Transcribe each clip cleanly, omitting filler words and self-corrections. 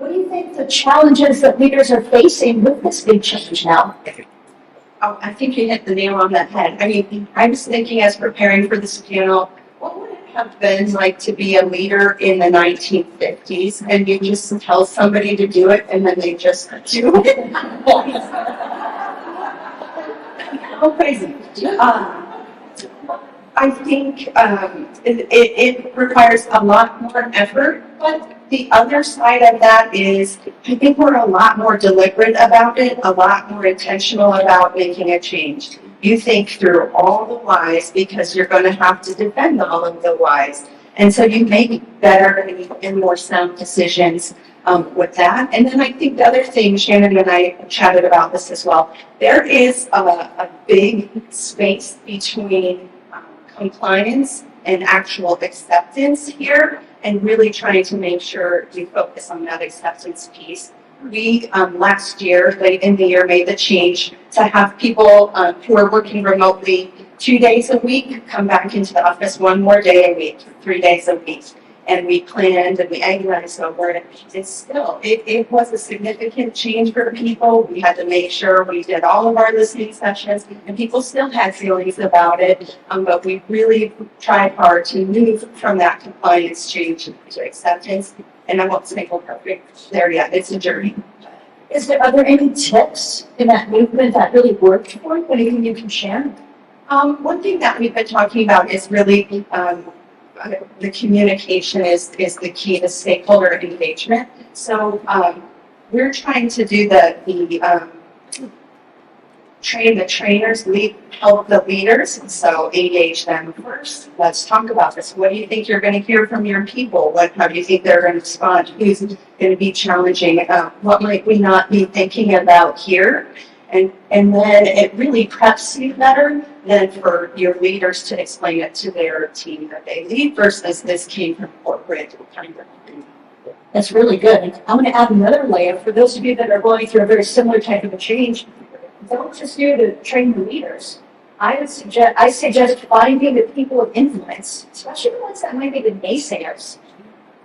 What do you think the challenges that leaders are facing with this big change now? Oh, I think you hit the nail on the head. I mean, I was thinking as preparing for this panel, what would it have been like to be a leader in the 1950s and you just tell somebody to do it and then they just do it? How crazy. I think it requires a lot more effort, but the other side of that is I think we're a lot more deliberate about it, a lot more intentional about making a change. You think through all the whys because you're going to have to defend all of the whys. And so you make better and more sound decisions with that. And then I think the other thing, Shannon and I chatted about this as well, there is a big space between compliance and actual acceptance here, and really trying to make sure we focus on that acceptance piece. We, last year, late in the year, made the change to have people who are working remotely 2 days a week come back into the office 1 more day a week, 3 days a week. And we planned and we agonized over it. It was a significant change for people. We had to make sure we did all of our listening sessions, and people still had feelings about it. But we really tried hard to move from that compliance change to acceptance. And I won't say we're perfect there yet. It's a journey. Are there any tips in that movement that really worked for you? Anything you can share? One thing that we've been talking about is really the communication is the key to stakeholder engagement. So we're trying to do train the trainers, help the leaders. So engage them first. Let's talk about this. What do you think you're going to hear from your people? How do you think they're going to respond? Who's going to be challenging? What might we not be thinking about here? And then it really preps you better than for your leaders to explain it to their team that they lead versus this came from corporate kind of thing. That's really good. I'm going to add another layer for those of you that are going through a very similar type of a change. Don't just do to train the leaders. I suggest finding the people of influence, especially the ones that might be the naysayers.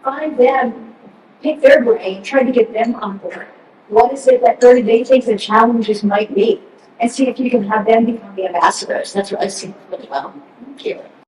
Find them, pick their brain, try to get them on board. What is it that they think the challenges might be? And see if you can have them become the ambassadors. That's what I've seen really well. Thank you.